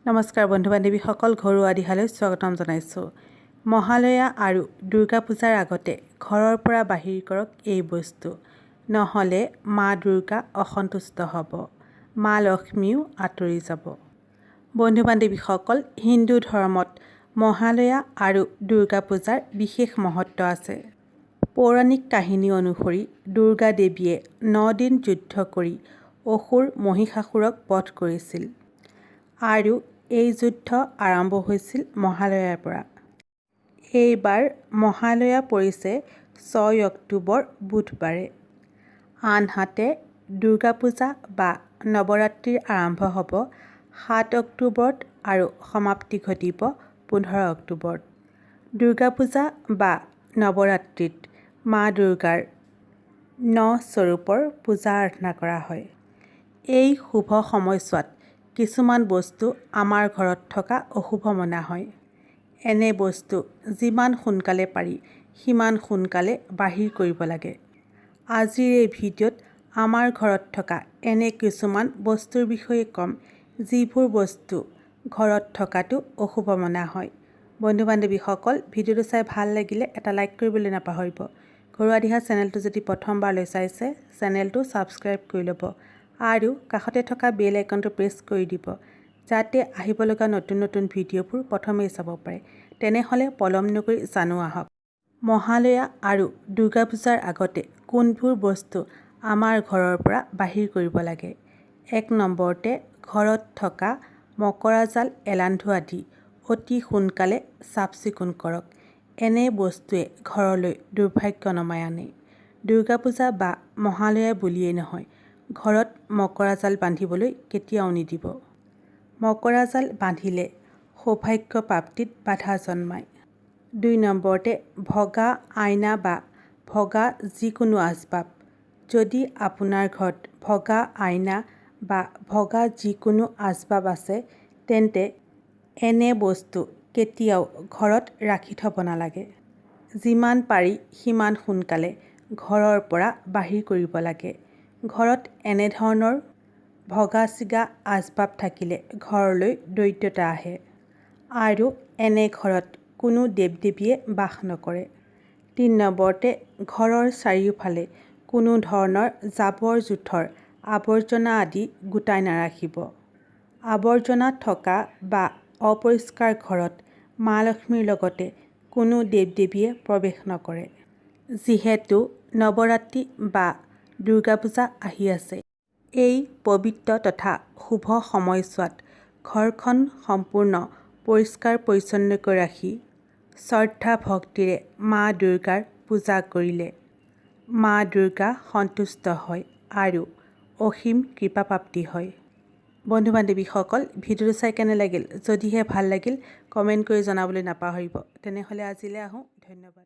নমস্কাৰ বন্ধু বান্ধৱীসকল, ঘৰুৱা দিহালৈ স্বাগতম জনাইছোঁ। মহালয়া আৰু দুৰ্গা পূজাৰ আগতে ঘৰৰ পৰা বাহিৰ কৰক এই বস্তু, নহ'লে মা দুৰ্গা অসন্তুষ্ট হ'ব, মা লক্ষ্মীও আঁতৰি যাব। বন্ধু বান্ধৱীসকল, হিন্দু ধৰ্মত মহালয়া আৰু দুৰ্গা পূজাৰ বিশেষ মহত্ব আছে। পৌৰাণিক কাহিনী অনুসৰি দুৰ্গা দেৱীয়ে 9 দিন যুদ্ধ কৰি অসুৰ মহিষাসুৰক বধ কৰিছিল আৰু এই যুদ্ধ আৰম্ভ হৈছিল মহালয়াৰ পৰা। এইবাৰ মহালয়া পৰিছে 6 অক্টোবৰ বুধবাৰে। আনহাতে দুৰ্গা পূজা বা নৱৰাত্ৰিৰ আৰম্ভ হ'ব 7 অক্টোবৰত আৰু সমাপ্তি ঘটিব 15 অক্টোবৰত। দুৰ্গা পূজা বা নৱৰাত্ৰিত মা দুৰ্গাৰ 9 স্বৰূপৰ পূজা আৰাধনা কৰা হয়। এই শুভ সময়ছোৱাত কিছুমান বস্তু আমাৰ ঘৰত থকা অশুভ মনা হয়। এনে বস্তু যিমান সোনকালে পাৰি সিমান সোনকালে বাহিৰ কৰিব লাগে। আজিৰ এই ভিডিঅ'ত আমাৰ ঘৰত থকা এনে কিছুমান বস্তুৰ বিষয়ে ক'ম, যিবোৰ বস্তু ঘৰত থকাটো অশুভ মনা হয়। বন্ধু বান্ধৱীসকল, ভিডিঅ'টো চাই ভাল লাগিলে এটা লাইক কৰিবলৈ নাপাহৰিব। ঘৰুৱা দিহা চেনেলটো যদি প্ৰথমবাৰলৈ চাইছে, চেনেলটো ছাবস্ক্ৰাইব কৰি ল'ব আৰু কাষতে থকা বেল আইকনটো প্ৰেছ কৰি দিব, যাতে আহিব লগা নতুন নতুন ভিডিঅ'বোৰ প্ৰথমেই চাব পাৰে। তেনেহ'লে পলম নকৰি জানো আহক, মহালয়া আৰু দুৰ্গা পূজাৰ আগতে কোনবোৰ বস্তু আমাৰ ঘৰৰ পৰা বাহিৰ কৰিব লাগে। 1 নম্বৰতে ঘৰত থকা মকৰা জাল, এলান্ধু আদি অতি সোনকালে চাফ চিকুণ কৰক। এনে বস্তুৱে ঘৰলৈ দুৰ্ভাগ্য নমাই আনে। দুৰ্গা পূজা বা মহালয়া বুলিয়েই নহয়, ঘৰত মকৰা জাল বান্ধিবলৈ কেতিয়াও নিদিব। মকৰা জাল বান্ধিলে সৌভাগ্য প্ৰাপ্তিত বাধা জন্মায়। 2 নম্বৰতে ভগা আইনা বা ভগা যিকোনো আচবাব। যদি আপোনাৰ ঘৰত ভগা আইনা বা ভগা যিকোনো আচবাব আছে, তেন্তে এনে বস্তু কেতিয়াও ঘৰত ৰাখি থ'ব নালাগে। যিমান পাৰি সিমান সোনকালে ঘৰৰ পৰা বাহিৰ কৰিব লাগে। ঘৰত এনেধৰণৰ ভগা ছিগা আচবাব থাকিলে ঘৰলৈ দৰিদ্ৰতা আহে আৰু এনে ঘৰত কোনো দেৱ দেৱীয়ে বাস নকৰে। 3 নম্বৰতে ঘৰৰ চাৰিওফালে কোনো ধৰণৰ জাবৰ জোথৰ, আৱৰ্জনা আদি গোটাই নাৰাখিব। আৱৰ্জনা থকা বা অপৰিষ্কাৰ ঘৰত মা লক্ষ্মীৰ লগতে কোনো দেৱ দেৱীয়ে প্ৰৱেশ নকৰে। যিহেতু নৱৰাত্ৰি বা দুৰ্গা পূজা আহি আছে, এই পবিত্ৰ তথা শুভ সময়ছোৱাত ঘৰখন সম্পূৰ্ণ পৰিষ্কাৰ পৰিচ্ছন্নকৈ ৰাখি শ্ৰদ্ধা ভক্তিৰে মা দুৰ্গাৰ পূজা কৰিলে মা দুৰ্গা সন্তুষ্ট হয় আৰু অসীম কৃপাপ্ৰাপ্তি হয়। বন্ধু বান্ধৱীসকল, ভিডিঅ'টো চাই কেনে লাগিল? যদিহে ভাল লাগিল কমেণ্ট কৰি জনাবলৈ নাপাহৰিব। তেনেহ'লে আজিলৈ আহোঁ, ধন্যবাদ।